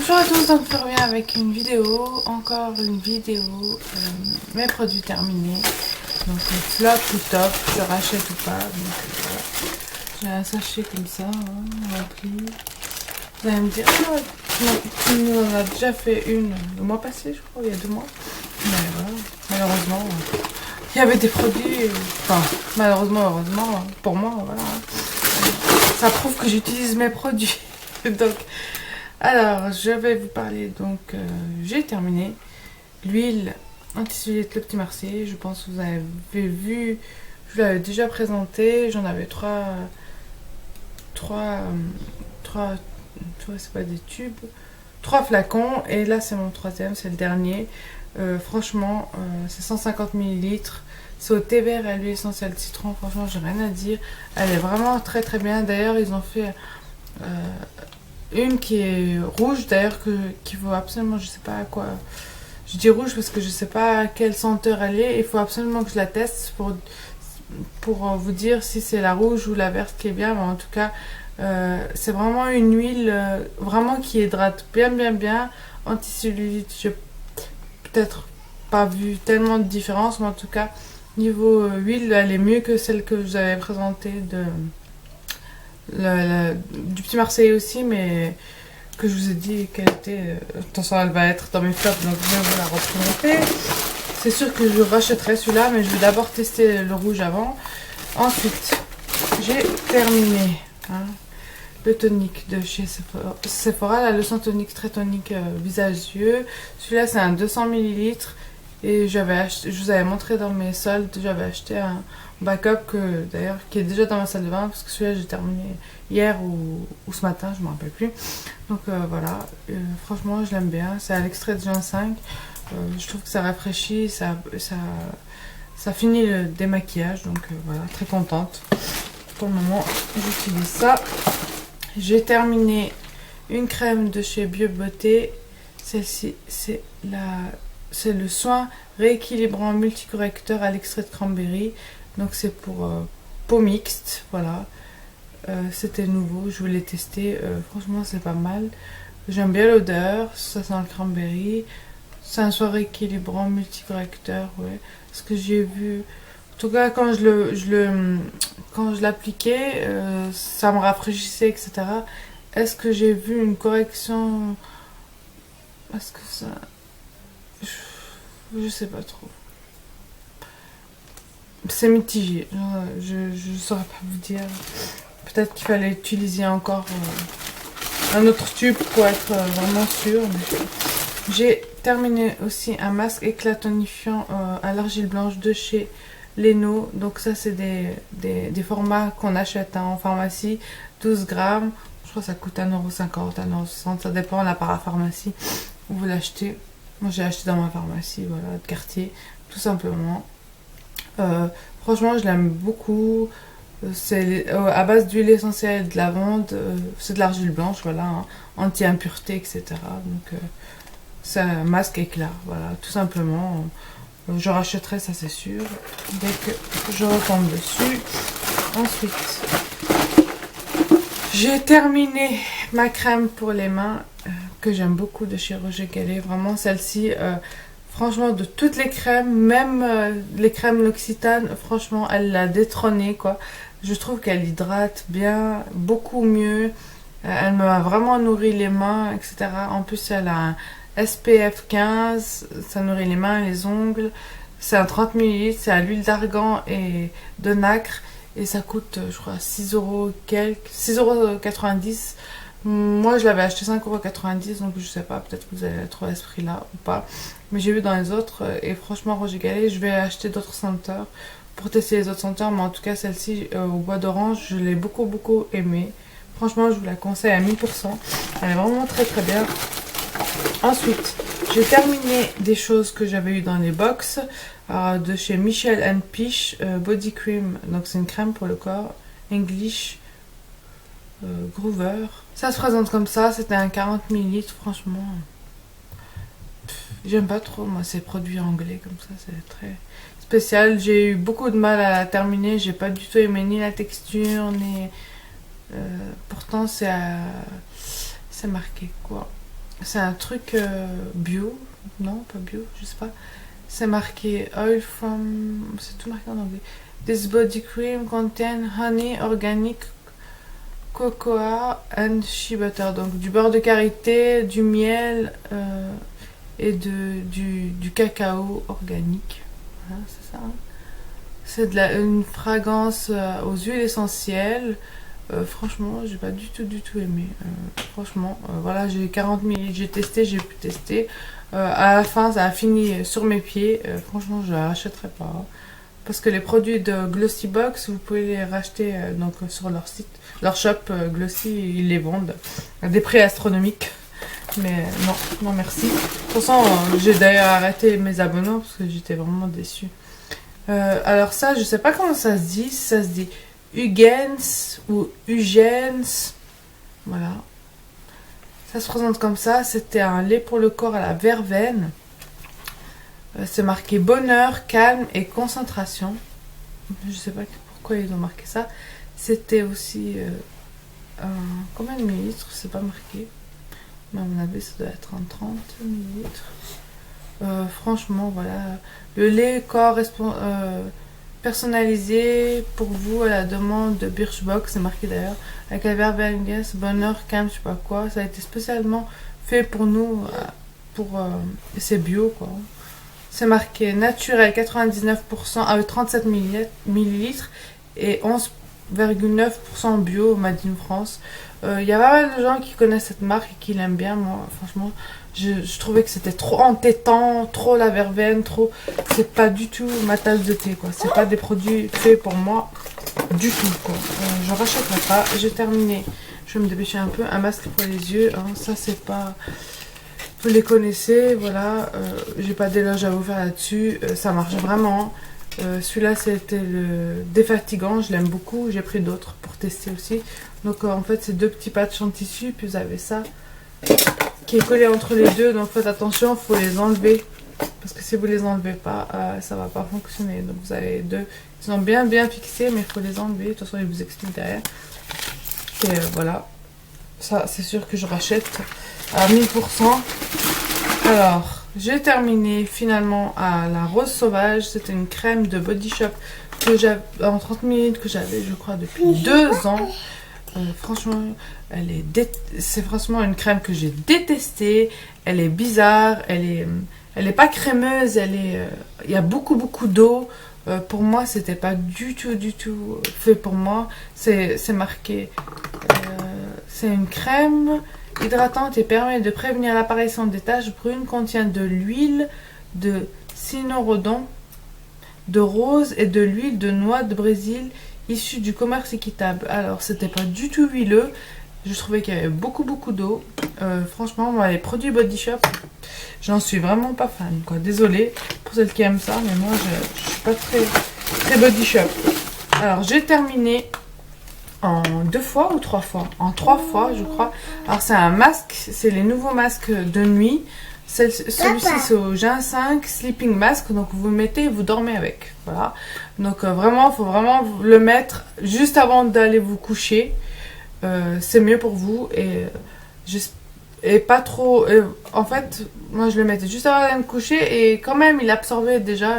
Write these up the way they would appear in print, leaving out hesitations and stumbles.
Bonjour à tous, donc je reviens avec une vidéo, encore une vidéo, mes produits terminés, donc flop ou top, je rachète ou pas, donc voilà. J'ai un sachet comme ça, rempli. Vous allez me dire, oh, tu nous en as déjà fait une le mois passé, je crois, il y a 2 mois. Mais voilà, malheureusement, il y avait des produits, enfin, malheureusement, heureusement, pour moi, voilà. Ça prouve que j'utilise mes produits, donc... Alors, je vais vous parler, donc j'ai terminé l'huile anti-cellulite Le Petit Marseillais. Je pense que vous avez vu, je l'avais déjà présenté. J'en avais trois, c'est pas des tubes, 3 flacons. Et là, c'est mon troisième, c'est le dernier. Franchement, c'est 150 millilitres. C'est au thé vert et à l'huile essentielle de citron. Franchement, j'ai rien à dire. Elle est vraiment très très bien. D'ailleurs, ils ont fait... une qui est rouge d'ailleurs, qui vaut absolument, je sais pas à quoi. Je dis rouge parce que je sais pas à quelle senteur elle est. Il faut absolument que je la teste pour vous dire si c'est la rouge ou la verte qui est bien. Mais en tout cas, c'est vraiment une huile vraiment qui hydrate bien. Anti-cellulite, j'ai peut-être pas vu tellement de différence, mais en tout cas, niveau huile, elle est mieux que celle que je vous avais présentée du Petit Marseillais aussi, mais que je vous ai dit qu'elle était... attention, elle va être dans mes flops, donc je vais vous la représenter. C'est sûr que je rachèterai celui-là, mais je vais d'abord tester le rouge avant. Ensuite, j'ai terminé le tonique de chez Sephora, la lotion tonique très tonique visage-yeux. Celui-là, c'est un 200 millilitres. Et j'avais acheté, je vous avais montré dans mes soldes, j'avais acheté un backup d'ailleurs qui est déjà dans ma salle de bain parce que celui-là j'ai terminé hier ou ce matin, je ne me rappelle plus. Donc voilà, franchement je l'aime bien, c'est à l'extrait de ginseng. Je trouve que ça rafraîchit, ça finit le démaquillage, donc voilà, très contente. Pour le moment j'utilise ça. J'ai terminé une crème de chez Bio Beauté, celle-ci c'est le soin rééquilibrant multicorrecteur à l'extrait de cranberry. Donc c'est pour peau mixte, voilà. C'était nouveau, je voulais tester. Franchement c'est pas mal. J'aime bien l'odeur, ça sent le cranberry. C'est un soin rééquilibrant multicorrecteur, ouais. Ce que j'ai vu, en tout cas quand quand je l'appliquais, ça me rafraîchissait, etc. Est-ce que j'ai vu une correction? Est-ce que ça... Je sais pas trop. C'est mitigé. Je saurais pas vous dire. Peut-être qu'il fallait utiliser encore un autre tube pour être vraiment sûr. J'ai terminé aussi un masque éclatonifiant à l'argile blanche de chez Leno. Donc ça c'est des formats qu'on achète en pharmacie. 12 grammes. Je crois que ça coûte 1,50 €, 1,60 €. Ça dépend la parapharmacie où vous l'achetez. Moi j'ai acheté dans ma pharmacie, voilà, de quartier, tout simplement. Franchement je l'aime beaucoup. C'est à base d'huile essentielle et de lavande. C'est de l'argile blanche, voilà, anti-impureté, etc. Donc c'est un masque éclat, voilà, tout simplement. Je rachèterai, ça c'est sûr, dès que je retombe dessus. Ensuite, j'ai terminé ma crème pour les mains que j'aime beaucoup de chez Roger Calais. Vraiment celle-ci, franchement de toutes les crèmes, même les crèmes L'Occitane, franchement elle l'a détrônée quoi. Je trouve qu'elle hydrate bien, beaucoup mieux. Elle m'a vraiment nourri les mains, etc. En plus elle a un SPF 15, ça nourrit les mains et les ongles. C'est un 30 millilitres, c'est à l'huile d'argan et de nacre. Et ça coûte, je crois, 6 € quelques, 6,90 €. Moi, je l'avais acheté 5,90 €, donc je sais pas, peut-être que vous allez trouver à ce prix-là ou pas. Mais j'ai vu dans les autres, et franchement, Roger Calais, je vais acheter d'autres senteurs pour tester les autres senteurs. Mais en tout cas, celle-ci, au bois d'orange, je l'ai beaucoup aimée. Franchement, je vous la conseille à 1000%. Elle est vraiment très bien. Ensuite, j'ai terminé des choses que j'avais eu dans les box de chez Michel & Piche Body Cream. Donc c'est une crème pour le corps English Groover. Ça se présente comme ça, c'était un 40 millilitres. Franchement, j'aime pas trop moi ces produits anglais comme ça, c'est très spécial. J'ai eu beaucoup de mal à la terminer, j'ai pas du tout aimé ni la texture ni... pourtant c'est marqué quoi. C'est un truc bio. Non, pas bio, je sais pas. C'est marqué oil from... C'est tout marqué en anglais. This body cream contain honey, organic, cocoa and shea butter. Donc du beurre de karité, du miel et du cacao organique. Voilà, c'est ça. Hein. C'est une fragrance aux huiles essentielles. Franchement, j'ai pas du tout aimé. Franchement, voilà, j'ai 40 ml, j'ai testé, j'ai pu tester. À la fin, ça a fini sur mes pieds. Franchement, je l'achèterai pas. Hein. Parce que les produits de Glossybox, vous pouvez les racheter donc, sur leur site, leur shop Glossy, ils les vendent à des prix astronomiques. Mais non, non merci. De toute façon, j'ai d'ailleurs arrêté mes abonnements parce que j'étais vraiment déçue. Alors ça, je sais pas comment ça se dit. Ça se dit Hugens ou Hugens. Voilà. Ça se présente comme ça. C'était un lait pour le corps à la verveine. C'est marqué bonheur, calme et concentration. Je sais pas pourquoi ils ont marqué ça. C'était aussi combien de millilitres, c'est pas marqué. Mais à mon avis, ça doit être en 30 millilitres. Franchement, voilà. Le lait personnalisé pour vous à la demande de Birchbox, c'est marqué d'ailleurs. Avec la verveine, bonheur, calme, je sais pas quoi. Ça a été spécialement fait pour nous. C'est bio, quoi. C'est marqué naturel 99% avec 37 millilitres et 11,9% bio made in France. Il y a pas mal de gens qui connaissent cette marque et qui l'aiment bien. Moi, franchement, je trouvais que c'était trop entêtant, trop la verveine, trop. C'est pas du tout ma tasse de thé, quoi. C'est pas des produits faits pour moi du tout, quoi. Je rachèterai pas. J'ai terminé. Je vais me dépêcher un peu. Un masque pour les yeux. Hein. Ça, c'est pas. Vous les connaissez, voilà, j'ai pas d'éloge à vous faire là-dessus, ça marche vraiment. Celui-là c'était le défatigant, je l'aime beaucoup, j'ai pris d'autres pour tester aussi. Donc en fait c'est deux petits patchs en tissu, puis vous avez ça qui est collé entre les deux, donc faites attention, il faut les enlever. Parce que si vous les enlevez pas, ça va pas fonctionner. Donc vous avez deux, ils sont bien fixés, mais il faut les enlever, de toute façon il vous explique derrière. Et voilà, ça c'est sûr que je rachète à 1000%. Alors, j'ai terminé finalement à la rose sauvage. C'était une crème de Body Shop que j'avais en 30 minutes que j'avais, je crois, depuis 2 ans. Franchement, c'est franchement une crème que j'ai détestée. Elle est bizarre, elle est pas crémeuse, il y a beaucoup d'eau. Pour moi, c'était pas du tout fait pour moi. C'est marqué. C'est une crème hydratante et permet de prévenir l'apparition des taches brunes. Contient de l'huile de cynorhodon, de rose et de l'huile de noix de Brésil issue du commerce équitable. Alors c'était pas du tout huileux, je trouvais qu'il y avait beaucoup d'eau. Franchement, moi les produits Body Shop, j'en suis vraiment pas fan, quoi. Désolée pour celles qui aiment ça, mais moi je suis pas très Body Shop. Alors j'ai terminé en 2 fois ou 3 fois, en 3 fois je crois. Alors c'est un masque, c'est les nouveaux masques de nuit. Celui-ci c'est au ginseng sleeping mask, donc vous le mettez et vous dormez avec, voilà. Donc vraiment, il faut vraiment le mettre juste avant d'aller vous coucher. C'est mieux pour vous et pas trop. En fait, moi je le mettais juste avant d'aller me coucher et quand même il absorbait déjà,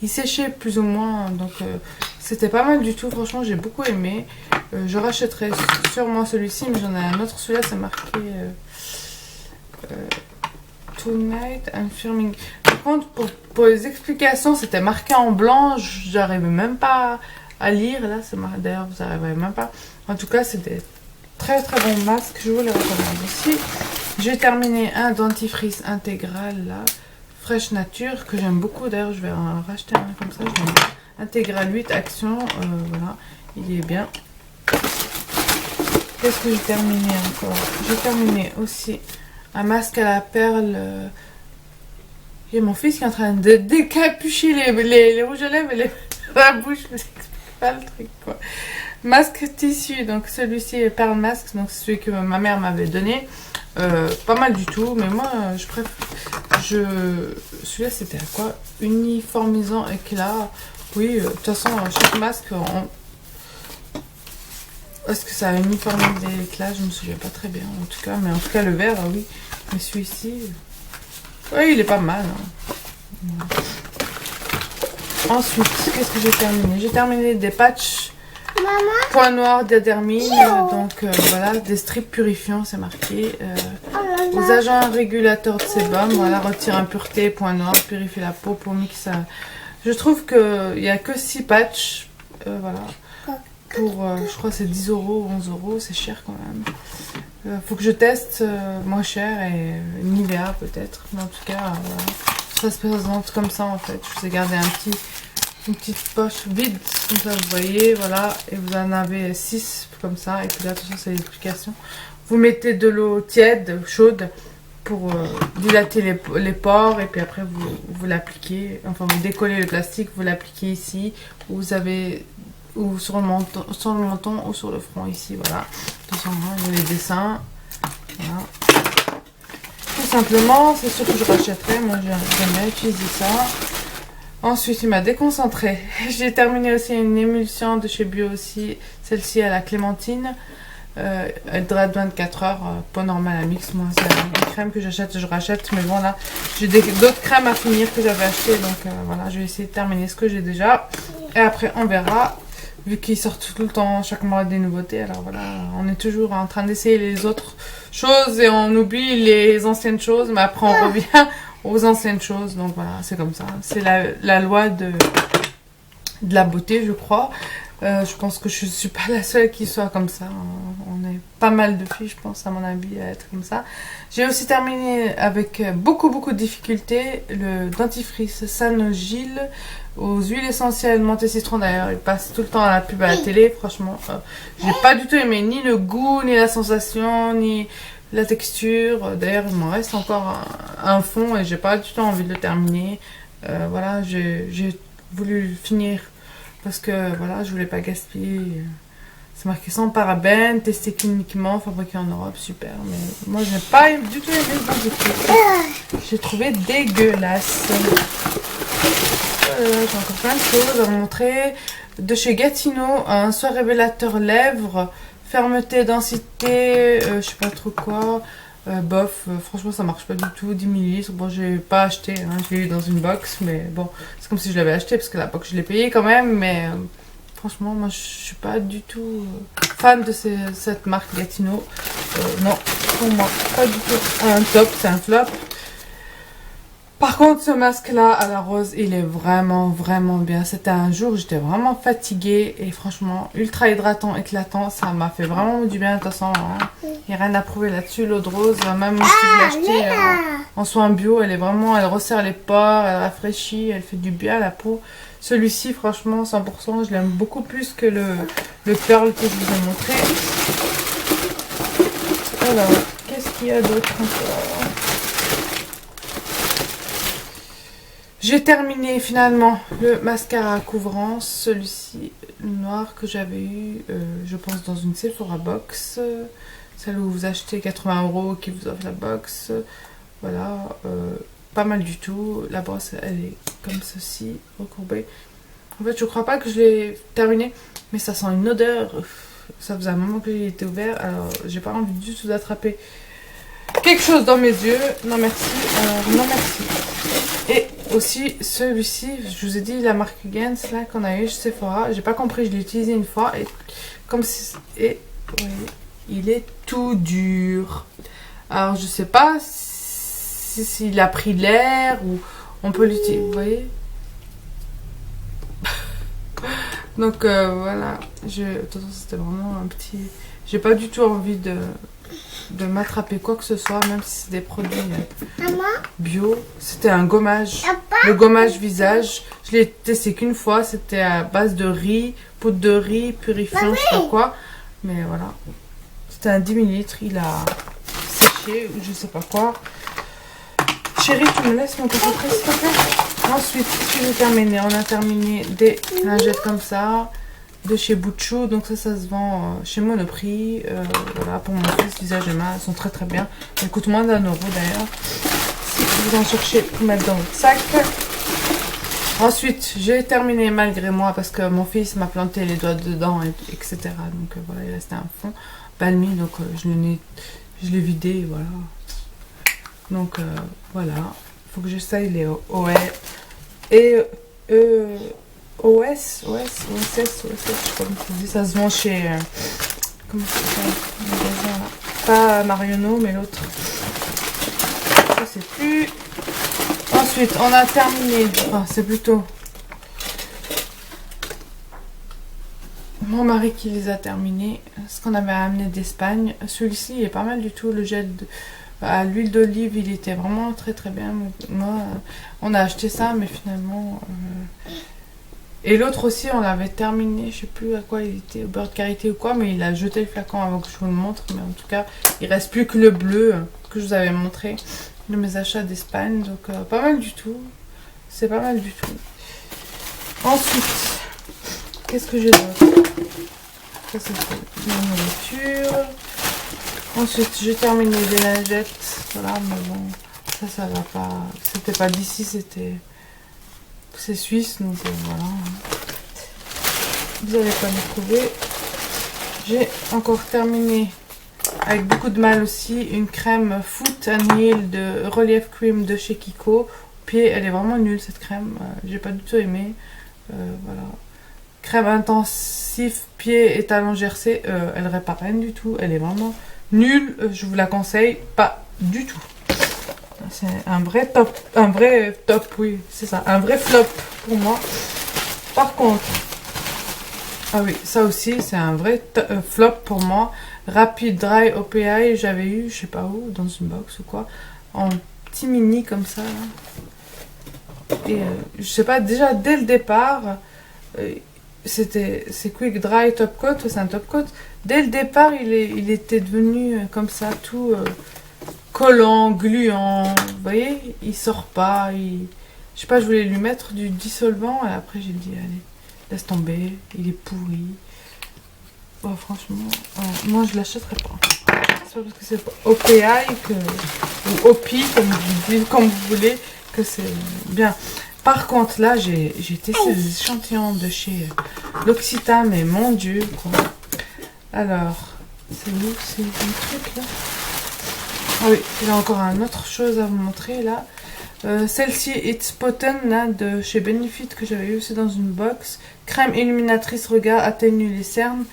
il séchait plus ou moins, donc c'était pas mal du tout. Franchement, j'ai beaucoup aimé. Je rachèterai sûrement celui-ci, mais j'en ai un autre. Celui-là, c'est marqué Tonight I'm filming. Par contre, pour les explications, c'était marqué en blanc. J'arrivais même pas à lire. Là, d'ailleurs, vous n'arrivez même pas. En tout cas, c'est des très bons masques. Je vous les recommande aussi. J'ai terminé un dentifrice intégral là, Fresh Nature, que j'aime beaucoup. D'ailleurs, je vais en racheter un comme ça. Je l'aime bien. Intégral 8 actions. Voilà, il est bien. Qu'est-ce que j'ai terminé encore? J'ai terminé aussi un masque à la perle. J'ai mon fils qui est en train de décapucher les rouges à lèvres et la bouche. Je sais pas le truc, quoi. Masque tissu. Donc celui-ci est perle masque. Donc c'est celui que ma mère m'avait donné. Pas mal du tout. Mais moi, je préfère. Celui-là, c'était à quoi? Uniformisant éclat. Oui, de toute façon, chaque masque, Est-ce que ça a uniformisé l'éclat? Je me souviens pas très bien en tout cas. Mais en tout cas le vert, oui. Mais celui-ci, oui, il est pas mal. Hein. Ensuite, qu'est-ce que j'ai terminé? J'ai terminé des patchs point noir d'Adermine. Donc voilà, des strips purifiants, c'est marqué. Aux agents régulateurs de sébum, voilà, retire impureté, point noir, purifie la peau pour mixer. Je trouve qu'il n'y a que 6 patchs. Voilà. Pour, je crois que c'est 10 € ou 11 €, c'est cher quand même. Faut que je teste moins cher et Nivea peut-être. Mais en tout cas, voilà. Ça se présente comme ça en fait. Je vous ai gardé une petite poche vide, comme ça vous voyez, voilà. Et vous en avez 6 comme ça. Et puis là, attention, c'est l'explication. Vous mettez de l'eau tiède, chaude, pour dilater les pores. Et puis après, vous l'appliquez. Enfin, vous décollez le plastique, vous l'appliquez ici. Vous avez... ou sur le menton ou sur le front ici, voilà. Attention, il y a les dessins. Voilà. Tout simplement, c'est sûr que je rachèterai. Moi, j'aime bien utiliser ça. Ensuite, il m'a déconcentré. J'ai terminé aussi une émulsion de chez Bio aussi. Celle-ci à la clémentine. Elle hydrate 24 heures. Pas normal à mix. Moi, c'est une crème que j'achète, je rachète. Mais bon, là, j'ai d'autres crèmes à finir que j'avais acheté. Donc, voilà, je vais essayer de terminer ce que j'ai déjà. Et après, on verra. Vu qu'ils sortent tout le temps, chaque mois, des nouveautés. Alors voilà, on est toujours en train d'essayer les autres choses et on oublie les anciennes choses. Mais après, on revient aux anciennes choses. Donc voilà, c'est comme ça. C'est la loi de la beauté, je crois. Je pense que je ne suis pas la seule qui soit comme ça. On est pas mal de filles, je pense, à mon avis, à être comme ça. J'ai aussi terminé avec beaucoup de difficultés le dentifrice Sanogil aux huiles essentielles menthe et citron. D'ailleurs, il passe tout le temps à la pub à la télé. Franchement, j'ai pas du tout aimé ni le goût, ni la sensation, ni la texture. D'ailleurs, il m'en reste encore un fond et j'ai pas du tout envie de le terminer. Voilà, j'ai voulu le finir parce que voilà, je voulais pas gaspiller. C'est marqué sans parabènes, testé cliniquement, fabriqué en Europe, super. Mais moi, je n'ai pas du tout aimé le dentifrice. J'ai trouvé dégueulasse. J'ai encore plein de choses à vous montrer. De chez Gatineau, un soin révélateur lèvres, fermeté, densité, je sais pas trop quoi. Bof, franchement ça marche pas du tout. 10 ml. Bon, j'ai pas acheté, hein, je l'ai eu dans une box, mais bon, c'est comme si je l'avais acheté parce que la box je l'ai payé quand même. Mais franchement, moi je suis pas du tout fan de cette marque Gatineau. Non, pour moi, pas du tout un top, c'est un flop. Par contre, ce masque-là à la rose, il est vraiment bien. C'était un jour où j'étais vraiment fatiguée et franchement, ultra hydratant, éclatant. Ça m'a fait vraiment du bien. De toute façon, il n'y a rien à prouver là-dessus. L'eau de rose, même si vous l'achetez en soin bio, elle resserre les pores, elle rafraîchit, elle fait du bien à la peau. Celui-ci, franchement, 100%, je l'aime beaucoup plus que le Pearl que je vous ai montré. Alors, qu'est-ce qu'il y a d'autre encore ? J'ai terminé finalement le mascara couvrance, celui-ci, le noir que j'avais eu, je pense dans une Sephora box, celle où vous achetez 80 € qui vous offre la box, voilà, pas mal du tout. La brosse elle est comme ceci, recourbée. En fait je crois pas que je l'ai terminé, mais ça sent une odeur, ça faisait un moment que il était ouvert, alors j'ai pas envie du tout d'attraper quelque chose dans mes yeux, non merci, non merci. Et aussi celui-ci, je vous ai dit la marque Gens là qu'on a eu chez Sephora, j'ai pas compris, je l'ai utilisé une fois et comme si, et vous voyez, il est tout dur. Alors je sais pas s'il a pris l'air ou on peut l'utiliser, vous voyez. Donc voilà, attention, c'était vraiment un petit, j'ai pas du tout envie de m'attraper quoi que ce soit, même si c'est des produits bio. C'était un gommage, le gommage visage. Je l'ai testé qu'une fois, c'était à base de riz, poudre de riz, purifiant, je sais pas quoi. Mais voilà, c'était un 10 ml, il a séché ou je sais pas quoi. Chérie, tu me laisses mon concentré s'il te plaît. Ensuite, j'ai terminé, on a terminé des lingettes comme ça. De chez Butchou, donc ça se vend chez Monoprix, voilà, pour mon fils, visage et main, elles sont très bien, elles coûtent moins d'1 € d'ailleurs, si vous en cherchez pour mettre dans votre sac. Ensuite, j'ai terminé malgré moi parce que mon fils m'a planté les doigts dedans, etc. Donc voilà, il restait un fond balmy, donc je l'ai vidé, et voilà. Donc voilà, il faut que j'essaye les OS et OSS, je sais pas comment on dit, ça se vend chez, comment ça s'appelle, le magasin là, pas Marionneau, mais l'autre, je sais plus. Ensuite, on a terminé, enfin c'est plutôt mon mari qui les a terminés, ce qu'on avait amené d'Espagne. Celui-ci il est pas mal du tout, le gel à l'huile d'olive, il était vraiment très très bien. Moi, on a acheté ça, mais finalement... Et l'autre aussi, on l'avait terminé, je sais plus à quoi il était, au beurre de karité ou quoi, mais il a jeté le flacon avant que je vous le montre. Mais en tout cas, il reste plus que le bleu que je vous avais montré de mes achats d'Espagne. Donc pas mal du tout. C'est pas mal du tout. Ensuite, qu'est-ce que j'ai d'autre? Ça c'est la nourriture. Ensuite, j'ai terminé les lingettes. Voilà, mais bon, ça va pas. C'était pas d'ici, c'est suisse, donc voilà. Vous allez pas me trouver. J'ai encore terminé avec beaucoup de mal aussi une crème Foot and Heel de Relief Cream de chez Kiko. Pied, elle est vraiment nulle cette crème. J'ai pas du tout aimé. Voilà. Crème intensif pied et talons gercés. Elle répare rien du tout. Elle est vraiment nulle. Je vous la conseille pas du tout. C'est un vrai top, oui, c'est ça, un vrai flop pour moi. Par contre, ah oui, ça aussi, c'est un vrai flop pour moi. Rapid Dry OPI, j'avais eu, je sais pas où, dans une box ou quoi, en petit mini comme ça. Là. Et je sais pas, déjà dès le départ, c'est Quick Dry Top Coat, c'est un top coat. Dès le départ, il était devenu comme ça, tout... collant, gluant, vous voyez, il sort pas, je sais pas, je voulais lui mettre du dissolvant et après j'ai dit allez, laisse tomber, il est pourri. Bon, franchement, moi je l'achèterai pas. C'est pas parce que c'est OPI ou OPI comme vous voulez que c'est bien. Par contre là j'ai testé des échantillons de chez L'Occitane, mais mon dieu quoi. Alors, c'est où c'est le truc là? Ah oui, j'ai encore une autre chose à vous montrer là. Celle-ci, It's Potent là, de chez Benefit que j'avais eu aussi dans une box. Crème illuminatrice regard, atténue les cernes.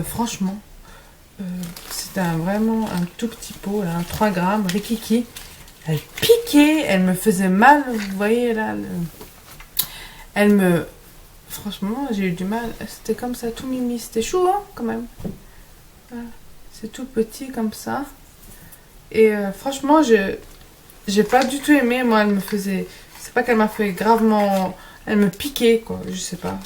Franchement, c'était vraiment un tout petit pot là, 3 grammes, rikiki. Elle piquait, elle me faisait mal, vous voyez là. Franchement, j'ai eu du mal. C'était comme ça, tout mimi. C'était chou hein, quand même. Voilà. C'est tout petit comme ça. Et franchement, j'ai pas du tout aimé. Moi, elle me faisait... C'est pas qu'elle m'a fait gravement... Elle me piquait, quoi. Je sais pas.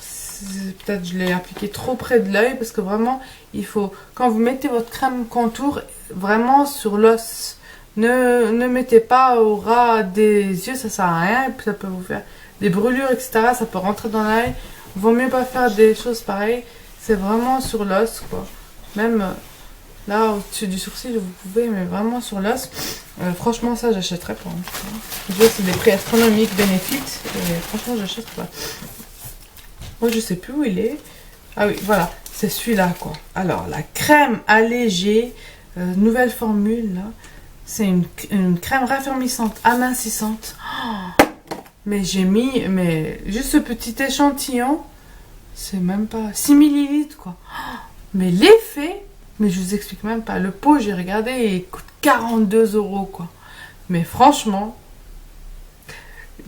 Peut-être je l'ai appliqué trop près de l'œil. Parce que vraiment, il faut... Quand vous mettez votre crème contour, vraiment sur l'os. Ne mettez pas au ras des yeux. Ça sert à rien. Et puis ça peut vous faire des brûlures, etc. Ça peut rentrer dans l'œil. Vaut mieux pas faire des choses pareilles. C'est vraiment sur l'os, quoi. Même... Là, au-dessus du sourcil, vous pouvez, mais vraiment sur l'os. Franchement, ça, j'achèterais pas. Hein. Je vois, c'est des prix astronomiques, Benefit. Et franchement, j'achèterais pas. Moi, je sais plus où il est. Ah oui, voilà. C'est celui-là, quoi. Alors, la crème allégée, nouvelle formule, là. C'est une crème raffermissante, amincissante. Oh, mais j'ai mis, juste ce petit échantillon, c'est même pas 6 millilitres, quoi. Oh, mais l'effet... Mais je vous explique même pas. Le pot, j'ai regardé et il coûte 42 € quoi. Mais franchement,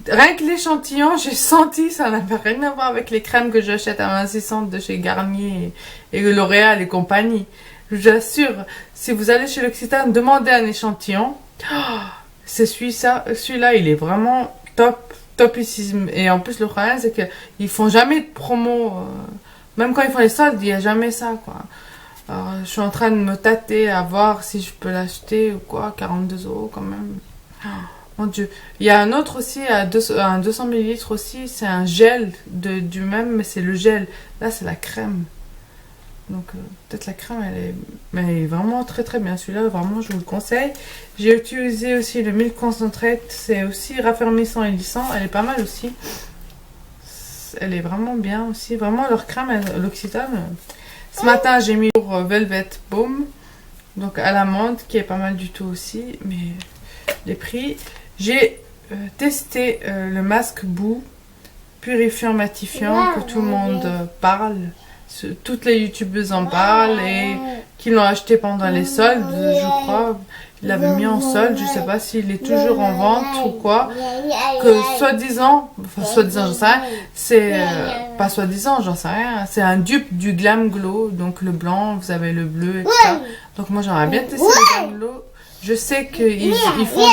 rien que l'échantillon, j'ai senti, ça n'avait rien à voir avec les crèmes que j'achète amincissantes de chez Garnier et L'Oréal et compagnie. Je vous assure, si vous allez chez L'Occitane, demandez un échantillon. Oh, c'est celui-là, il est vraiment topissime. Et en plus, le problème, c'est qu'ils font jamais de promo. Même quand ils font les soldes, il n'y a jamais ça, quoi. Alors, je suis en train de me tâter à voir si je peux l'acheter ou quoi. 42 € quand même. Oh, mon dieu. Il y a un autre aussi, un 200 ml aussi. C'est un gel du même, mais c'est le gel. Là, c'est la crème. Donc, peut-être la crème, elle est vraiment très très bien. Celui-là, vraiment, je vous le conseille. J'ai utilisé aussi le Milk Concentrate. C'est aussi raffermissant et lissant. Elle est pas mal aussi. elle est vraiment bien aussi. Vraiment, leur crème, l'Occitane. Ce matin, j'ai mis pour Velvet Baume. Donc à la menthe, qui est pas mal du tout aussi. Mais les prix. J'ai testé le masque boue purifiant matifiant que tout le monde parle. Toutes les youtubeuses en parlent et qui l'ont acheté pendant les soldes, je crois. Il l'avait mis en solde, je sais pas s'il est toujours en vente ou quoi. Que soi-disant, enfin soi-disant, j'en sais rien, c'est pas soi-disant, j'en sais rien, c'est un dupe du Glam Glow. Donc le blanc, vous avez le bleu, etc. Donc moi j'aimerais bien tester le Glam Glow. Je sais qu'ils font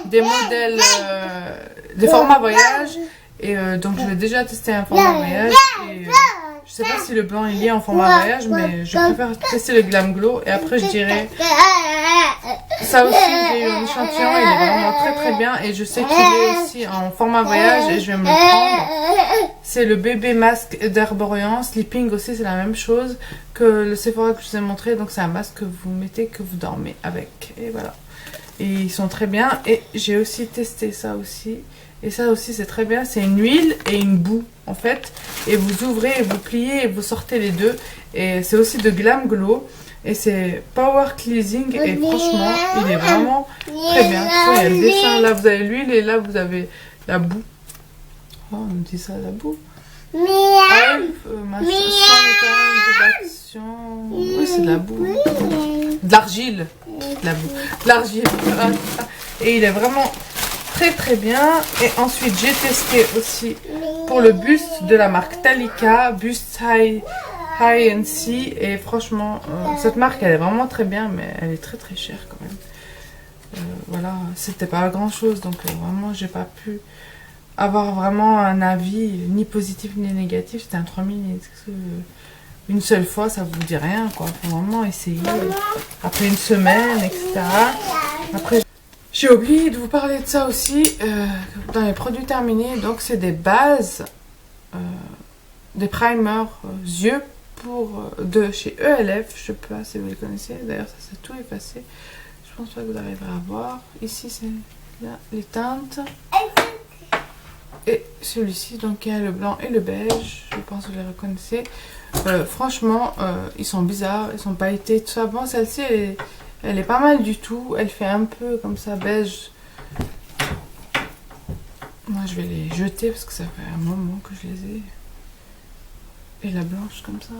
des modèles, des formats voyage. Et donc je vais déjà tester un format voyage. Et, je sais pas si le blanc il est en format voyage, mais je préfère tester le Glam Glow. Et après je dirais, ça aussi j'ai eu un échantillon, il est vraiment très très bien. Et je sais qu'il est aussi en format voyage et je vais me le prendre. C'est le bébé masque d'Herborian. Sleeping aussi, c'est la même chose que le Sephora que je vous ai montré. Donc c'est un masque que vous mettez, que vous dormez avec. Et voilà. Et ils sont très bien. Et j'ai aussi testé ça aussi. Et ça aussi c'est très bien. C'est une huile et une boue en fait. Et vous ouvrez et vous pliez et vous sortez les deux. Et c'est aussi de Glam Glow. Et c'est Power Cleansing. Et franchement il est vraiment très bien. Il y a le dessin. Là vous avez l'huile et là vous avez la boue. Oh, on me dit ça, la boue. Oui, c'est de la boue. De l'argile. De la boue. De l'argile. Et il est vraiment très très bien. Et ensuite, j'ai testé aussi pour le buste de la marque Talika. Buste High and Sea. Et franchement, cette marque, elle est vraiment très bien. Mais elle est très très chère quand même. Voilà, c'était pas grand chose. Donc vraiment, j'ai pas pu avoir vraiment un avis ni positif ni négatif. C'était un 3000 une seule fois, ça vous dit rien quoi. Faut vraiment essayer après une semaine, etc. Après j'ai oublié de vous parler de ça aussi dans les produits terminés. Donc c'est des bases, des primers yeux de chez ELF. Je sais pas si vous les connaissez, d'ailleurs ça c'est tout effacé, je pense pas que vous arriverez à voir. Ici c'est les teintes. Et celui-ci, donc il y a le blanc et le beige, je pense que vous les reconnaissez. Franchement, ils sont bizarres, ils sont pailletés, tout ça. Bon, celle-ci, elle est pas mal du tout. Elle fait un peu comme ça, beige. Moi, je vais les jeter parce que ça fait un moment que je les ai. Et la blanche, comme ça.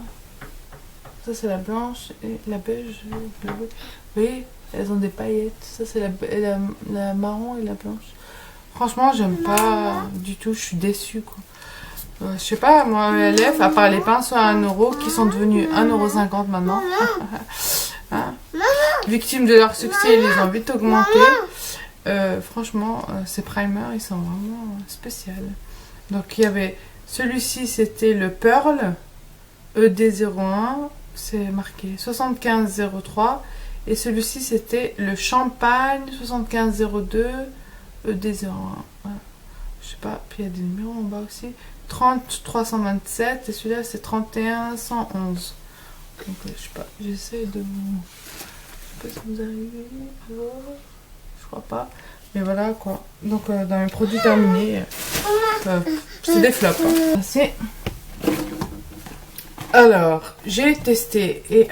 Ça, c'est la blanche et la beige. Vous voyez, elles ont des paillettes. Ça, c'est la marron et la blanche. Franchement, j'aime pas du tout, je suis déçue quoi. Je sais pas, moi, ELF, à part les pinceaux à 1 euro qui sont devenus 1,50 € maintenant. Hein? Victimes de leur succès, ils les ont vite augmentés. Franchement, ces primers, ils sont vraiment spéciaux. Donc, il y avait celui-ci, c'était le Pearl ED01, c'est marqué 7503. Et celui-ci, c'était le Champagne 7502. ED01. Voilà. Je sais pas, puis il y a des numéros en bas aussi. 30327 et celui-là c'est 31111. Donc je sais pas, j'essaie de vous. Je sais pas si vous arrivez à voir. Je crois pas. Mais voilà quoi. Donc dans les produits terminés, c'est des flops. Hein. Alors, j'ai testé et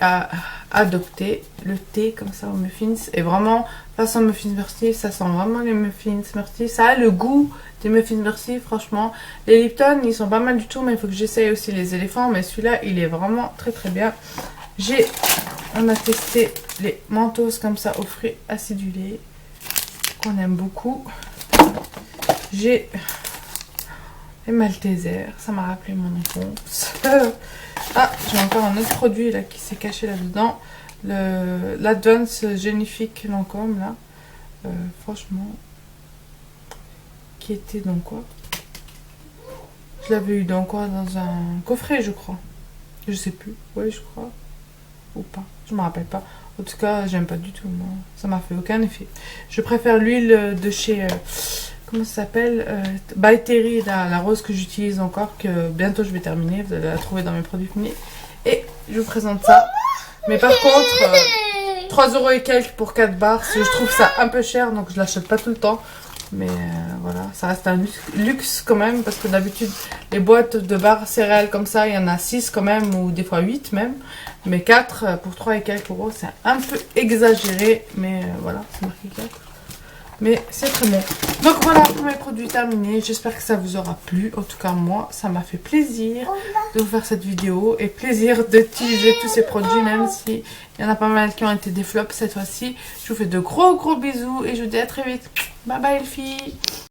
adopté le thé comme ça au muffins. Et vraiment, façon muffins Murty, ça sent vraiment les muffins Murty. Ça a le goût des muffins Murty, franchement. Les Lipton, ils sont pas mal du tout, mais il faut que j'essaye aussi les éléphants. Mais celui-là, il est vraiment très très bien. On a testé les Mentos comme ça aux fruits acidulés, qu'on aime beaucoup. J'ai les Maltesers, ça m'a rappelé mon enfance. Ah, j'ai encore un autre produit là qui s'est caché là-dedans. L'Advance Génifique Lancôme là. Franchement, qui était dans quoi? Je l'avais eu dans quoi? Dans un coffret, je crois. Je sais plus. Oui, je crois. Ou pas. Je me rappelle pas. En tout cas, j'aime pas du tout. Moi. Ça m'a fait aucun effet. Je préfère l'huile de chez... comment ça s'appelle By Terry, la rose que j'utilise encore, que bientôt je vais terminer. Vous allez la trouver dans mes produits finis. Et je vous présente ça. Mais par contre, 3 € et quelques pour 4 barres. Je trouve ça un peu cher, donc je l'achète pas tout le temps. Mais voilà, ça reste un luxe quand même, parce que d'habitude, les boîtes de barres céréales comme ça, il y en a 6 quand même, ou des fois 8 même. Mais 4 pour 3 et quelques euros, c'est un peu exagéré. Mais voilà, c'est marqué 4. Mais c'est très bon. Donc voilà, pour mes produits terminés. J'espère que ça vous aura plu. En tout cas, moi, ça m'a fait plaisir de vous faire cette vidéo. Et plaisir d'utiliser tous ces produits, même si il y en a pas mal qui ont été des flops cette fois-ci. Je vous fais de gros bisous et je vous dis à très vite. Bye bye les filles.